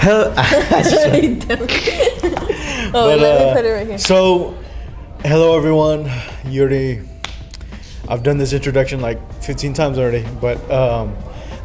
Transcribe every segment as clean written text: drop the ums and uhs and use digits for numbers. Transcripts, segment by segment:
Hell, Oh, let me put it right here. So, hello everyone. I've done this introduction like 15 times already, but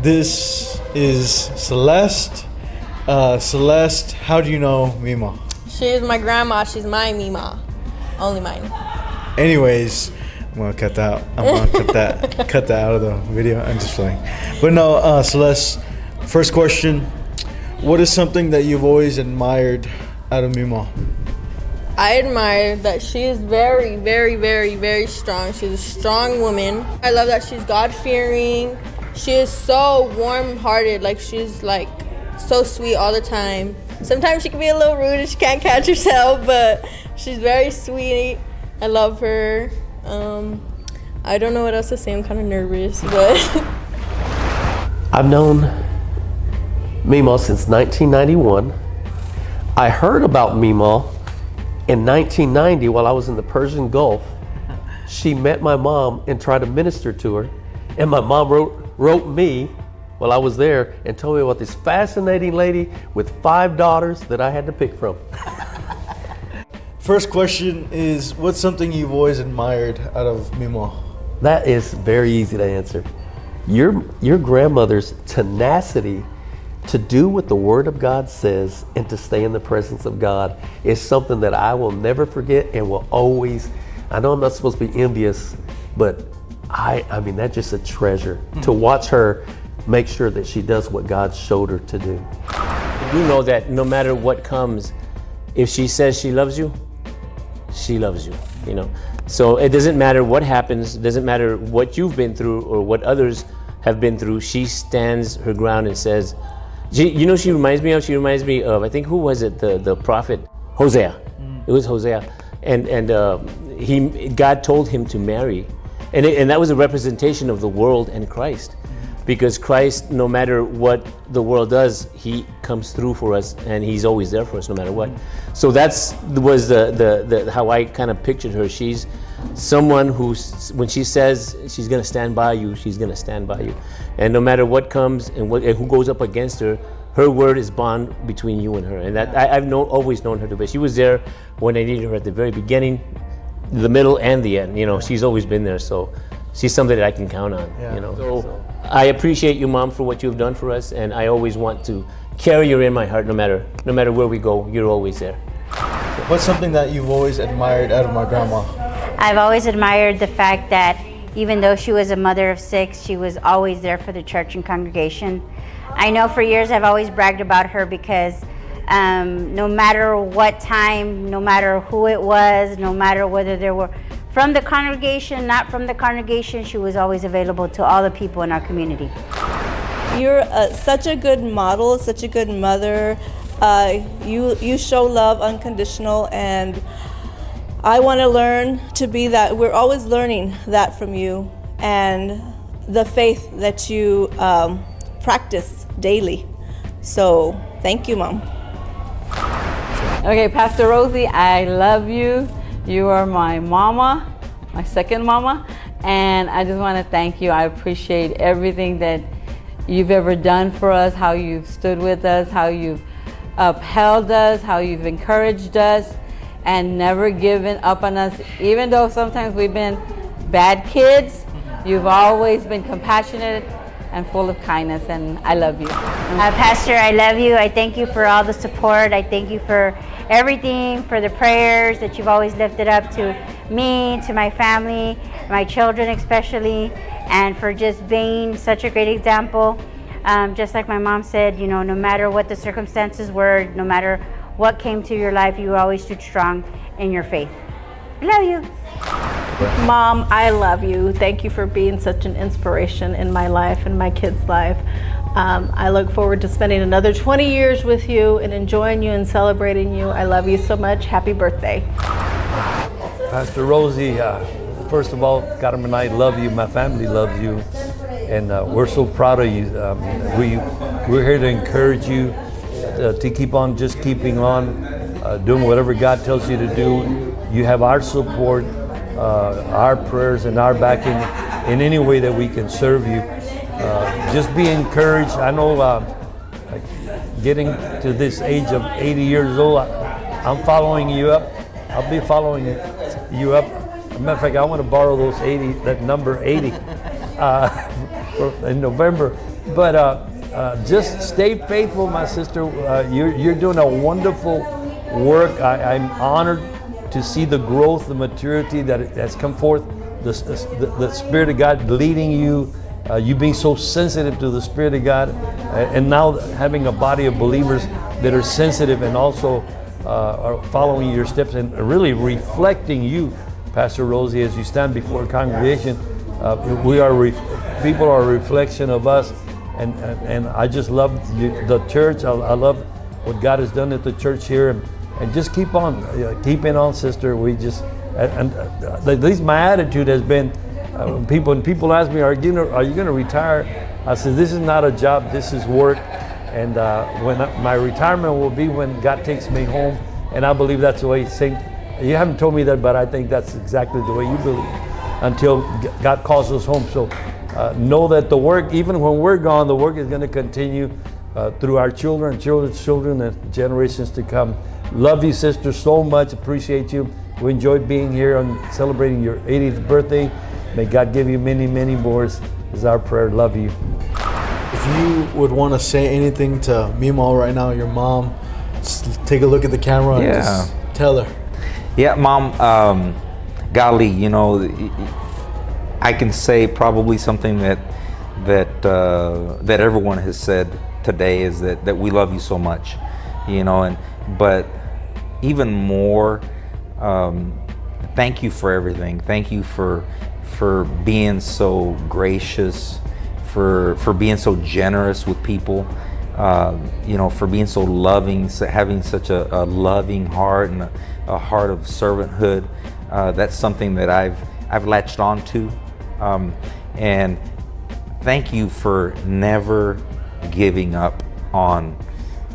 this is Celeste. Celeste, how do you know Mema? She is my grandma. She's my Mema. Only mine. Anyways, I'm gonna cut that out. I'm gonna cut that out of the video. I'm just playing. But no, Celeste. First question: what is something that you've always admired out of Mema? I admire that she is very, very, very, very strong. She's a strong woman. I love that she's God-fearing. She is so warm-hearted. Like, she's like so sweet all the time. Sometimes she can be a little rude and she can't catch herself, but she's very sweet. I love her. I don't know what else to say. I'm kind of nervous, but I've known Mema since 1991. I heard about Mema in 1990 while I was in the Persian Gulf. She met my mom and tried to minister to her, and my mom wrote me while I was there and told me about this fascinating lady with 5 daughters that I had to pick from. First question is, what's something you've always admired out of Mema? That is very easy to answer. Your grandmother's tenacity to do what the Word of God says and to stay in the presence of God is something that I will never forget and will always, I know I'm not supposed to be envious, but I mean, that's just a treasure to watch her make sure that she does what God showed her to do. You know that no matter what comes, if she says she loves you, she loves you, you know. So it doesn't matter what happens, it doesn't matter what you've been through or what others have been through, she stands her ground and says, you know, she reminds me of, I think, who was it, the prophet Hosea. It was Hosea, and God told him to marry, and that was a representation of the world and Christ, because Christ, no matter what the world does, he comes through for us, and he's always there for us no matter what. So was the how I kind of pictured her. She's someone who, when she says she's going to stand by you, she's going to stand by you. And no matter what comes and who goes up against her, her word is bond between you and her. And that I've always known her to be. She was there when I needed her at the very beginning, the middle, and the end. You know, she's always been there. So she's somebody that I can count on. Yeah. You know. So I appreciate you, Mom, for what you've done for us, and I always want to carry you in my heart. No matter where we go, you're always there. What's something that you've always admired out of my grandma? I've always admired the fact that even though she was a mother of 6, she was always there for the church and congregation. I know for years I've always bragged about her because no matter what time, no matter who it was, no matter whether they were from the congregation, not from the congregation, she was always available to all the people in our community. You're such a good model, such a good mother. You show love unconditional, and I want to learn to be that. We're always learning that from you, and the faith that you practice daily. So thank you, Mom. Okay, Pastor Rosie, I love you. You are my mama, my second mama, and I just want to thank you. I appreciate everything that you've ever done for us, how you've stood with us, how you've upheld us, how you've encouraged us, and never given up on us. Even though sometimes we've been bad kids, you've always been compassionate and full of kindness, and I love you. Pastor, I love you. I thank you for all the support. I thank you for everything, for the prayers that you've always lifted up to me, to my family, my children especially, and for just being such a great example. Just like my mom said, you know, no matter what the circumstances were, no matter what came to your life, you always stood strong in your faith. I love you. Mom, I love you. Thank you for being such an inspiration in my life and my kids' life. I look forward to spending another 20 years with you and enjoying you and celebrating you. I love you so much. Happy birthday. Pastor Rosie, first of all, Carmen and I love you. My family loves you. And we're so proud of you. We're here to encourage you to keep on just keeping on, doing whatever God tells you to do. You have our support, our prayers, and our backing in any way that we can serve you. Just be encouraged. I know getting to this age of 80 years old, I'm following you up. I'll be following you up. As a matter of fact, I want to borrow that number 80 in November. But just stay faithful, my sister. You're doing a wonderful work. I'm honored to see the growth, the maturity that has come forth, the Spirit of God leading you, you being so sensitive to the Spirit of God, and now having a body of believers that are sensitive and also are following your steps and really reflecting you, Pastor Rosie, as you stand before a congregation. People are a reflection of us, and I just love the church. I love what God has done at the church here, and just keeping on, sister. We just, and at least my attitude has been, when people ask me, are you going to retire? I said, this is not a job, this is work. And my retirement will be when God takes me home. And I believe that's the way you haven't told me that, but I think that's exactly the way you believe, until God calls us home. So know that the work, even when we're gone, the work is going to continue through our children's children, and generations to come. Love you, sister, so much. Appreciate you. We enjoyed being here and celebrating your 80th birthday. May God give you many, many more, is our prayer. Love you. If you would want to say anything to Mema right now, your mom, just take a look at the camera and just tell her. Yeah, Mom, golly, you know, I can say probably something that everyone has said today is that we love you so much, you know, but even more, thank you for everything. Thank you for being so gracious, for being so generous with people, you know, for being so loving, having such a loving heart and a heart of servanthood. That's something that I've latched on to, and thank you for never giving up on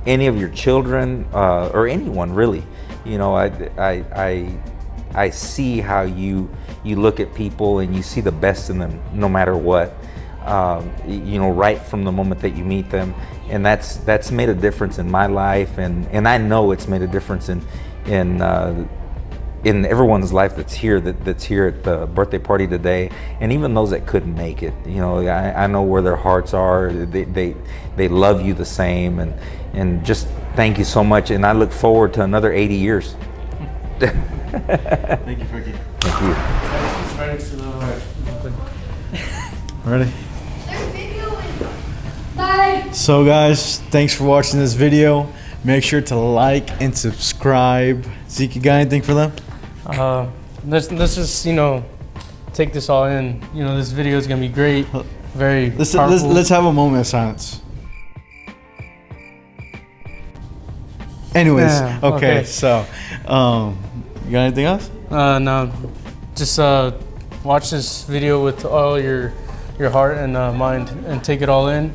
any of your children or anyone really. You know, I see how you look at people and you see the best in them no matter what, you know, right from the moment that you meet them, and that's made a difference in my life, and I know it's made a difference in everyone's life that's here at the birthday party today, and even those that couldn't make it. You know, I know where their hearts are. They love you the same, and just thank you so much, and I look forward to another 80 years. Thank you, Frankie. Thank you. Ready? So guys, thanks for watching this video. Make sure to like and subscribe. Zeke, you got anything for them? Let's just, you know, take this all in. You know, this video is gonna be great. Very powerful. Let's have a moment of silence. Anyways, Yeah, okay. So, you got anything else? No, just watch this video with all your heart and mind, and take it all in,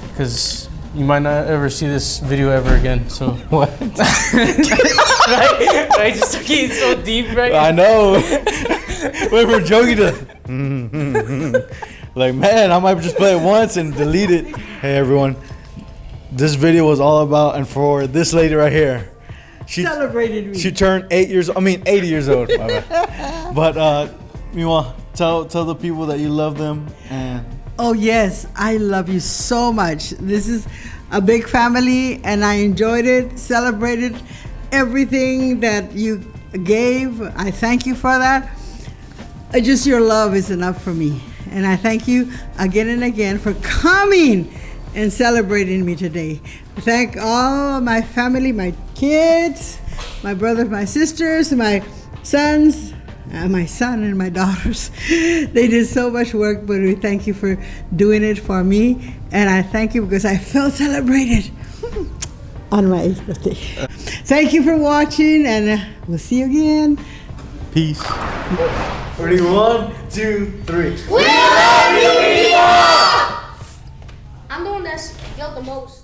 because you might not ever see this video ever again. So What? I just took it so deep, right? I know. We were joking to. Like, man, I might just play it once and delete it. Hey, everyone. This video was all about and for this lady right here. She celebrated me. She turned 80 years old. My bad. But, Mema, tell the people that you love them. And Oh, yes. I love you so much. This is a big family, and I enjoyed it, celebrated everything that you gave. I thank you for that. Just your love is enough for me. And I thank you again and again for coming and celebrating me today. Thank all my family, my kids, my brothers, my sisters, my sons, my son and my daughters. They did so much work, but we thank you for doing it for me. And I thank you because I felt celebrated on my 8th birthday. Thank you for watching, and we'll see you again. peace. Ready? 1, 2, 3. We love you, Mema! I'm the one that's yelled the most.